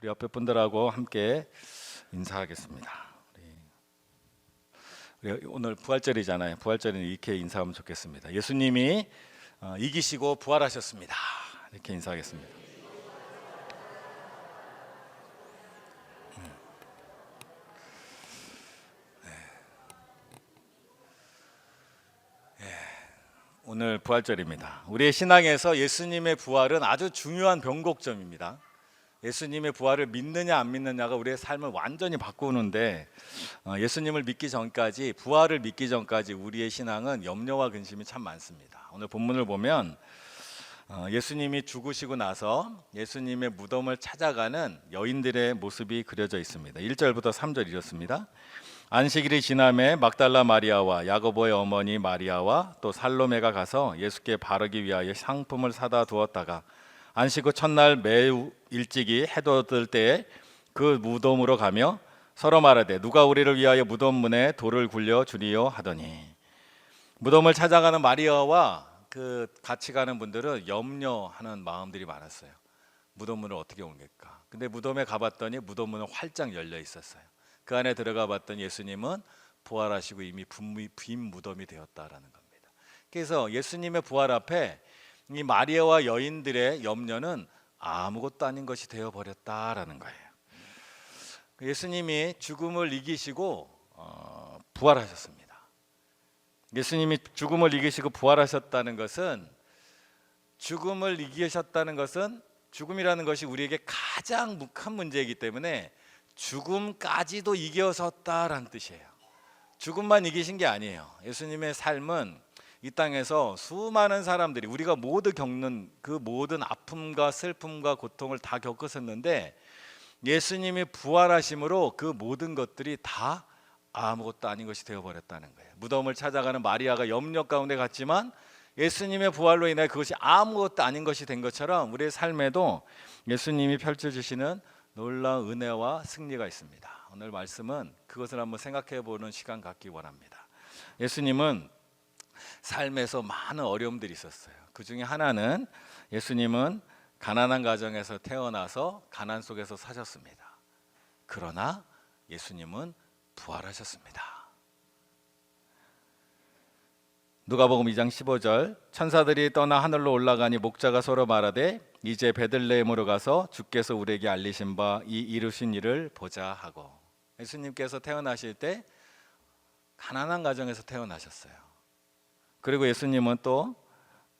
우리 옆에 분들하고 함께 인사하겠습니다. 우리 오늘 부활절이잖아요. 부활절은 이렇게 인사하면 좋겠습니다. 예수님이 이기시고 부활하셨습니다. 이렇게 인사하겠습니다. 오늘 부활절입니다. 우리의 신앙에서 예수님의 부활은 아주 중요한 변곡점입니다. 예수님의 부활을 믿느냐 안 믿느냐가 우리의 삶을 완전히 바꾸는데, 예수님을 믿기 전까지, 부활을 믿기 전까지 우리의 신앙은 염려와 근심이 참 많습니다. 오늘 본문을 보면 예수님이 죽으시고 나서 예수님의 무덤을 찾아가는 여인들의 모습이 그려져 있습니다. 1절부터 3절 이렇습니다. 안식일이 지남에 막달라 마리아와 야고보의 어머니 마리아와 또 살로메가 가서 예수께 바르기 위하여 상품을 사다 두었다가 안식 후 첫날 매우 일찍이 해도 뜰 때에 그 무덤으로 가며 서로 말하되 누가 우리를 위하여 무덤 문에 돌을 굴려 주리요 하더니, 무덤을 찾아가는 마리아와 그 같이 가는 분들은 염려하는 마음들이 많았어요. 무덤 문을 어떻게 옮길까? 근데 무덤에 가봤더니 무덤 문은 활짝 열려 있었어요. 그 안에 들어가 봤더니 예수님은 부활하시고 이미 빈 무덤이 되었다라는 겁니다. 그래서 예수님의 부활 앞에 이 마리아와 여인들의 염려는 아무것도 아닌 것이 되어버렸다라는 거예요. 예수님이 죽음을 이기시고 부활하셨습니다. 예수님이 죽음을 이기시고 부활하셨다는 것은, 죽음을 이기셨다는 것은, 죽음이라는 것이 우리에게 가장 큰 문제이기 때문에 죽음까지도 이겨섰다라는 뜻이에요. 죽음만 이기신 게 아니에요. 예수님의 삶은 이 땅에서 수많은 사람들이, 우리가 모두 겪는 그 모든 아픔과 슬픔과 고통을 다 겪으셨는데, 예수님이 부활하심으로 그 모든 것들이 다 아무것도 아닌 것이 되어버렸다는 거예요. 무덤을 찾아가는 마리아가 염려 가운데 갔지만 예수님의 부활로 인해 그것이 아무것도 아닌 것이 된 것처럼 우리의 삶에도 예수님이 펼쳐주시는 놀라운 은혜와 승리가 있습니다. 오늘 말씀은 그것을 한번 생각해 보는 시간 갖기 원합니다. 예수님은 삶에서 많은 어려움들이 있었어요. 그 중에 하나는, 예수님은 가난한 가정에서 태어나서 가난 속에서 사셨습니다. 그러나 예수님은 부활하셨습니다. 누가복음 2장 15절, 천사들이 떠나 하늘로 올라가니 목자가 서로 말하되 이제 베들레헴으로 가서 주께서 우리에게 알리신 바 이 이루신 일을 보자 하고, 예수님께서 태어나실 때 가난한 가정에서 태어나셨어요. 그리고 예수님은 또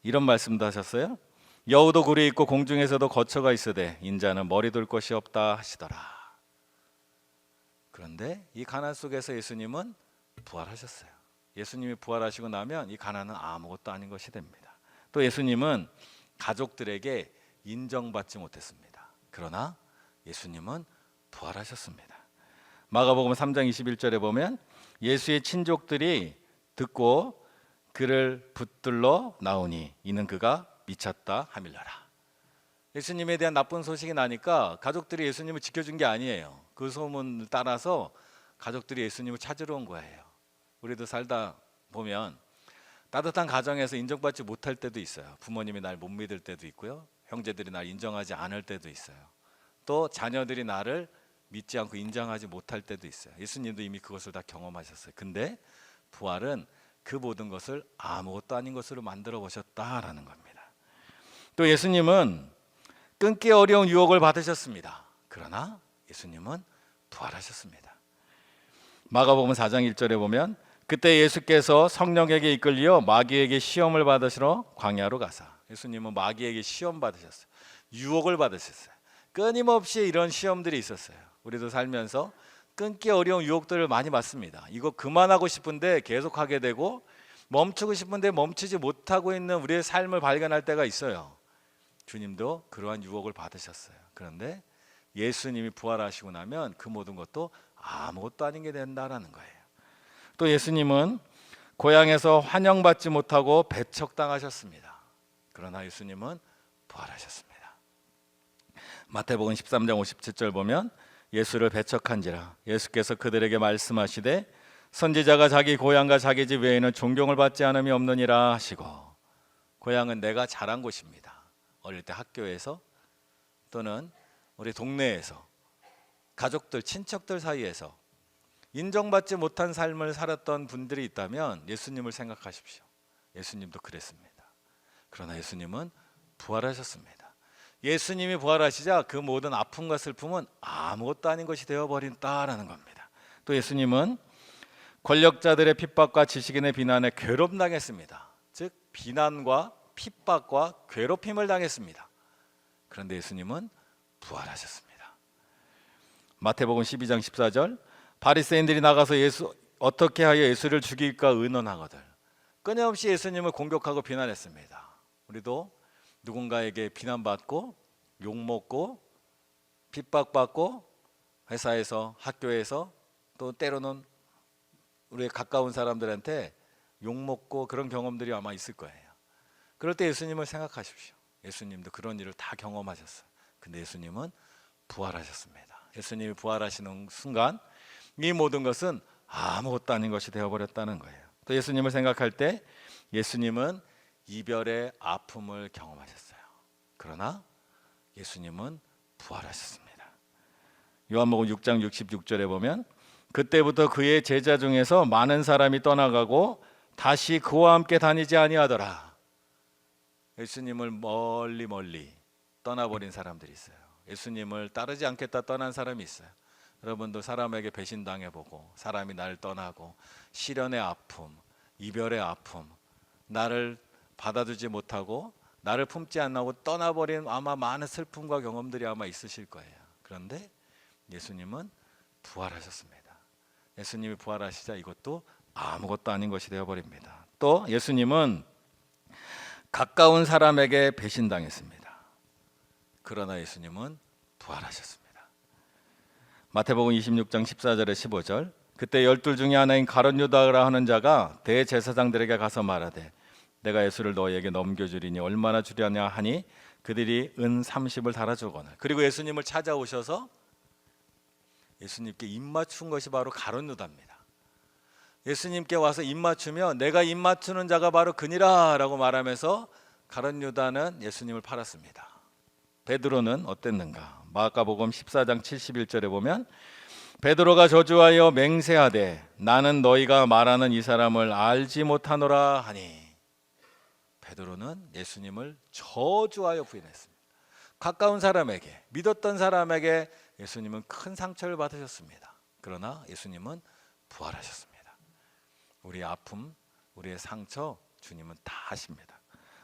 이런 말씀도 하셨어요. 여우도 굴이 있고 공중에서도 거처가 있으되 인자는 머리 둘 곳이 없다 하시더라. 그런데 이 가난 속에서 예수님은 부활하셨어요. 예수님이 부활하시고 나면 이 가난은 아무것도 아닌 것이 됩니다. 또 예수님은 가족들에게 인정받지 못했습니다. 그러나 예수님은 부활하셨습니다. 마가복음 3장 21절에 보면 예수의 친족들이 듣고 그를 붙들러 나오니 이는 그가 미쳤다 하밀러라. 예수님에 대한 나쁜 소식이 나니까 가족들이 예수님을 지켜준 게 아니에요. 그 소문을 따라서 가족들이 예수님을 찾으러 온 거예요. 우리도 살다 보면 따뜻한 가정에서 인정받지 못할 때도 있어요. 부모님이 날 못 믿을 때도 있고요. 형제들이 날 인정하지 않을 때도 있어요. 또 자녀들이 나를 믿지 않고 인정하지 못할 때도 있어요. 예수님도 이미 그것을 다 경험하셨어요. 근데 부활은 그 모든 것을 아무것도 아닌 것으로 만들어 보셨다라는 겁니다. 또 예수님은 끊기 어려운 유혹을 받으셨습니다. 그러나 예수님은 부활하셨습니다. 마가복음 4장 1절에 보면 그때 예수께서 성령에게 이끌려 마귀에게 시험을 받으시러 광야로 가사, 예수님은 마귀에게 시험 받으셨어요. 유혹을 받으셨어요. 끊임없이 이런 시험들이 있었어요. 우리도 살면서 끊기 어려운 유혹들을 많이 받습니다. 이거 그만하고 싶은데 계속하게 되고, 멈추고 싶은데 멈추지 못하고 있는 우리의 삶을 발견할 때가 있어요. 주님도 그러한 유혹을 받으셨어요. 그런데 예수님이 부활하시고 나면 그 모든 것도 아무것도 아닌 게 된다라는 거예요. 또 예수님은 고향에서 환영받지 못하고 배척당하셨습니다. 그러나 예수님은 부활하셨습니다. 마태복음 13장 57절 보면 예수를 배척한지라 예수께서 그들에게 말씀하시되 선지자가 자기 고향과 자기 집 외에는 존경을 받지 않음이 없느니라 하시고, 고향은 내가 자란 곳입니다. 어릴 때 학교에서 또는 우리 동네에서 가족들, 친척들 사이에서 인정받지 못한 삶을 살았던 분들이 있다면 예수님을 생각하십시오. 예수님도 그랬습니다. 그러나 예수님은 부활하셨습니다. 예수님이 부활하시자 그 모든 아픔과 슬픔은 아무것도 아닌 것이 되어버린다라는 겁니다. 또 예수님은 권력자들의 핍박과 지식인의 비난에 괴롭당했습니다. 즉 비난과 핍박과 괴롭힘을 당했습니다. 그런데 예수님은 부활하셨습니다. 마태복음 12장 14절, 바리새인들이 나가서 어떻게 하여 예수를 죽일까 의논하거들 끊임없이 예수님을 공격하고 비난했습니다. 우리도 누군가에게 비난받고 욕먹고 핍박받고 회사에서 학교에서 또 때로는 우리의 가까운 사람들한테 욕먹고 그런 경험들이 아마 있을 거예요. 그럴 때 예수님을 생각하십시오. 예수님도 그런 일을 다 경험하셨어요. 근데 예수님은 부활하셨습니다. 예수님이 부활하시는 순간 이 모든 것은 아무것도 아닌 것이 되어버렸다는 거예요. 또 예수님을 생각할 때 예수님은 이별의 아픔을 경험하셨어요. 그러나 예수님은 부활하셨습니다. 요한복음 6장 66절에 보면 그때부터 그의 제자 중에서 많은 사람이 떠나가고 다시 그와 함께 다니지 아니하더라. 예수님을 멀리 떠나버린 사람들이 있어요. 예수님을 따르지 않겠다 떠난 사람이 있어요. 여러분도 사람에게 배신당해보고 사람이 나를 떠나고 시련의 아픔, 이별의 아픔, 나를 받아주지 못하고 나를 품지 않고 떠나버린 아마 많은 슬픔과 경험들이 아마 있으실 거예요. 그런데 예수님은 부활하셨습니다. 예수님이 부활하시자 이것도 아무것도 아닌 것이 되어버립니다. 또 예수님은 가까운 사람에게 배신당했습니다. 그러나 예수님은 부활하셨습니다. 마태복음 26장 14절에 15절, 그때 12 중에 하나인 가룟 유다라 하는 자가 대제사장들에게 가서 말하되 내가 예수를 너희에게 넘겨주리니 얼마나 주려냐 하니 그들이 은 30을 달아주거늘. 그리고 예수님을 찾아오셔서 예수님께 입맞춘 것이 바로 가룟 유다입니다. 예수님께 와서 입맞추며 내가 입맞추는 자가 바로 그니라 라고 말하면서 가룟 유다는 예수님을 팔았습니다. 베드로는 어땠는가? 마가복음 14장 71절에 보면 베드로가 저주하여 맹세하되 나는 너희가 말하는 이 사람을 알지 못하노라 하니, 베드로는 예수님을 저주하여 부인했습니다. 가까운 사람에게, 믿었던 사람에게 예수님은 큰 상처를 받으셨습니다. 그러나 예수님은 부활하셨습니다. 우리의 아픔, 우리의 상처 주님은 다 아십니다.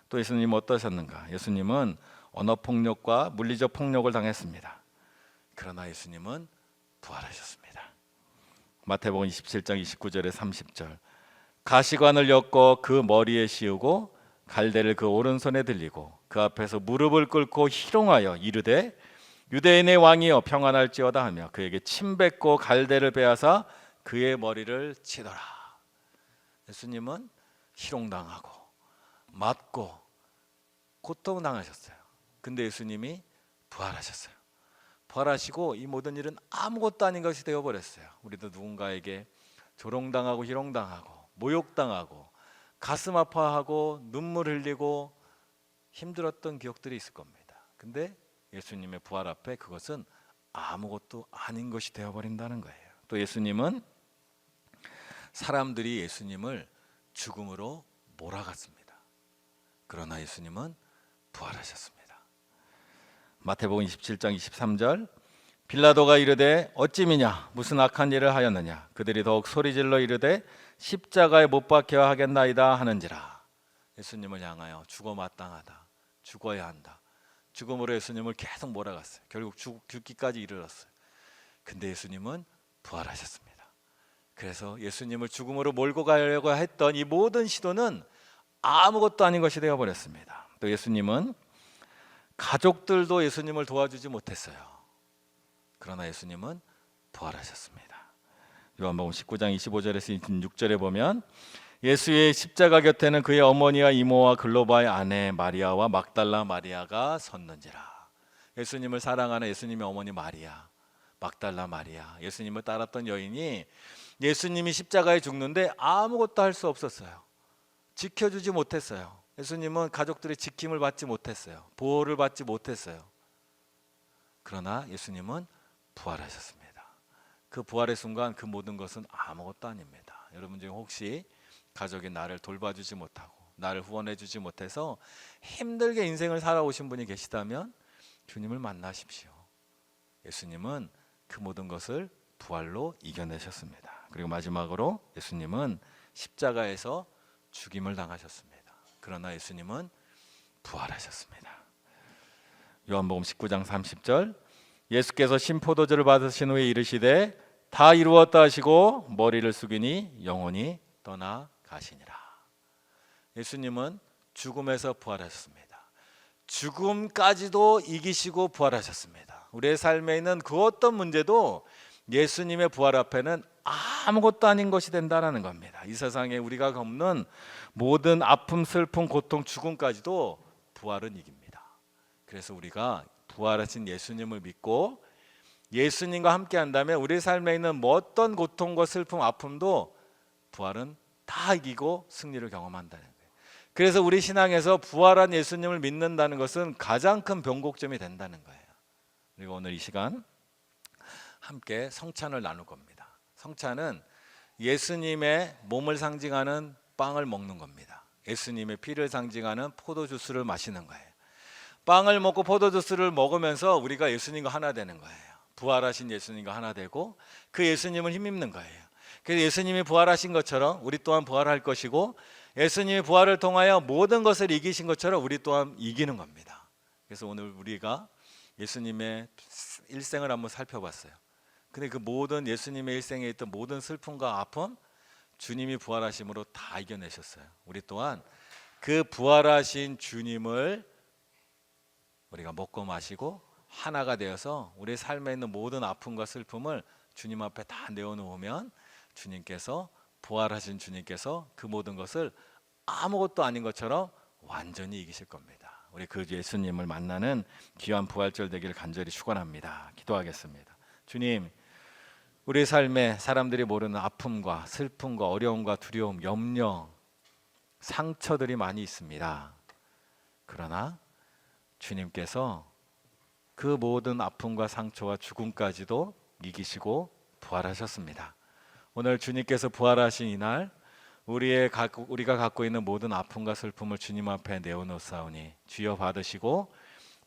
또 예수님은 어떠셨는가? 예수님은 언어폭력과 물리적 폭력을 당했습니다. 그러나 예수님은 부활하셨습니다. 마태복음 27장 29절에 30절, 가시관을 엮어 그 머리에 씌우고 갈대를 그 오른손에 들리고 그 앞에서 무릎을 꿇고 희롱하여 이르되 유대인의 왕이여 평안할지어다 하며 그에게 침 뱉고 갈대를 빼앗아 그의 머리를 치더라. 예수님은 희롱당하고 맞고 고통당하셨어요. 근데 예수님이 부활하셨어요. 부활하시고 이 모든 일은 아무것도 아닌 것이 되어버렸어요. 우리도 누군가에게 조롱당하고 희롱당하고 모욕당하고 가슴 아파하고 눈물 흘리고 힘들었던 기억들이 있을 겁니다. 근데 예수님의 부활 앞에 그것은 아무것도 아닌 것이 되어버린다는 거예요. 또 예수님은 사람들이 예수님을 죽음으로 몰아갔습니다. 그러나 예수님은 부활하셨습니다. 마태복음 27장 23절, 빌라도가 이르되 어찌미냐 무슨 악한 일을 하였느냐 그들이 더욱 소리질러 이르되 십자가에 못 박혀야 하겠나이다 하는지라. 예수님을 향하여 죽어 마땅하다, 죽어야 한다, 죽음으로 예수님을 계속 몰아갔어요. 결국 죽기까지 이르렀어요. 근데 예수님은 부활하셨습니다. 그래서 예수님을 죽음으로 몰고 가려고 했던 이 모든 시도는 아무것도 아닌 것이 되어버렸습니다. 또 예수님은 가족들도 예수님을 도와주지 못했어요. 그러나 예수님은 부활하셨습니다. 요한복음 19장 25절에서 26절에 보면 예수의 십자가 곁에는 그의 어머니와 이모와 글로바의 아내 마리아와 막달라 마리아가 섰는지라. 예수님을 사랑하는 예수님의 어머니 마리아, 막달라 마리아, 예수님을 따랐던 여인이 예수님이 십자가에 죽는데 아무것도 할 수 없었어요. 지켜주지 못했어요. 예수님은 가족들의 지킴을 받지 못했어요. 보호를 받지 못했어요. 그러나 예수님은 부활하셨습니다. 그 부활의 순간 그 모든 것은 아무것도 아닙니다. 여러분 중에 혹시 가족이 나를 돌봐주지 못하고 나를 후원해주지 못해서 힘들게 인생을 살아오신 분이 계시다면 주님을 만나십시오. 예수님은 그 모든 것을 부활로 이겨내셨습니다. 그리고 마지막으로 예수님은 십자가에서 죽임을 당하셨습니다. 그러나 예수님은 부활하셨습니다. 요한복음 19장 30절, 예수께서 신포도주를 받으신 후에 이르시되 다 이루었다 하시고 머리를 숙이니 영혼이 떠나가시니라. 예수님은 죽음에서 부활하셨습니다. 죽음까지도 이기시고 부활하셨습니다. 우리의 삶에 있는 그 어떤 문제도 예수님의 부활 앞에는 아무것도 아닌 것이 된다는 겁니다. 이 세상에 우리가 겪는 모든 아픔, 슬픔, 고통, 죽음까지도 부활은 이깁니다. 그래서 우리가 부활하신 예수님을 믿고 예수님과 함께 한다면 우리 삶에 있는 어떤 고통과 슬픔, 아픔도 부활은 다 이기고 승리를 경험한다는 거예요. 그래서 우리 신앙에서 부활한 예수님을 믿는다는 것은 가장 큰 변곡점이 된다는 거예요. 그리고 오늘 이 시간 함께 성찬을 나눌 겁니다. 성찬은 예수님의 몸을 상징하는 빵을 먹는 겁니다. 예수님의 피를 상징하는 포도주스를 마시는 거예요. 빵을 먹고 포도주스를 먹으면서 우리가 예수님과 하나 되는 거예요. 부활하신 예수님과 하나 되고 그 예수님을 힘입는 거예요. 그래서 예수님이 부활하신 것처럼 우리 또한 부활할 것이고 예수님이 부활을 통하여 모든 것을 이기신 것처럼 우리 또한 이기는 겁니다. 그래서 오늘 우리가 예수님의 일생을 한번 살펴봤어요. 근데 그 모든 예수님의 일생에 있던 모든 슬픔과 아픔 주님이 부활하심으로 다 이겨내셨어요. 우리 또한 그 부활하신 주님을 우리가 먹고 마시고 하나가 되어서 우리 삶에 있는 모든 아픔과 슬픔을 주님 앞에 다 내어놓으면 주님께서 부활하신 주님께서 그 모든 것을 아무것도 아닌 것처럼 완전히 이기실 겁니다. 우리 그 예수님을 만나는 귀한 부활절 되기를 간절히 축원합니다. 기도하겠습니다. 주님, 우리 삶에 사람들이 모르는 아픔과 슬픔과 어려움과 두려움, 염려, 상처들이 많이 있습니다. 그러나 주님께서 그 모든 아픔과 상처와 죽음까지도 이기시고 부활하셨습니다. 오늘 주님께서 부활하신 이날 우리가 갖고 있는 모든 아픔과 슬픔을 주님 앞에 내어놓사오니 주여 받으시고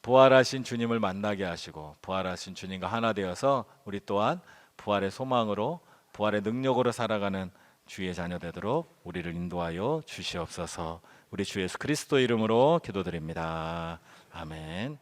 부활하신 주님을 만나게 하시고 부활하신 주님과 하나 되어서 우리 또한 부활의 소망으로 부활의 능력으로 살아가는 주의 자녀 되도록 우리를 인도하여 주시옵소서. 우리 주 예수 그리스도 이름으로 기도드립니다. 아멘.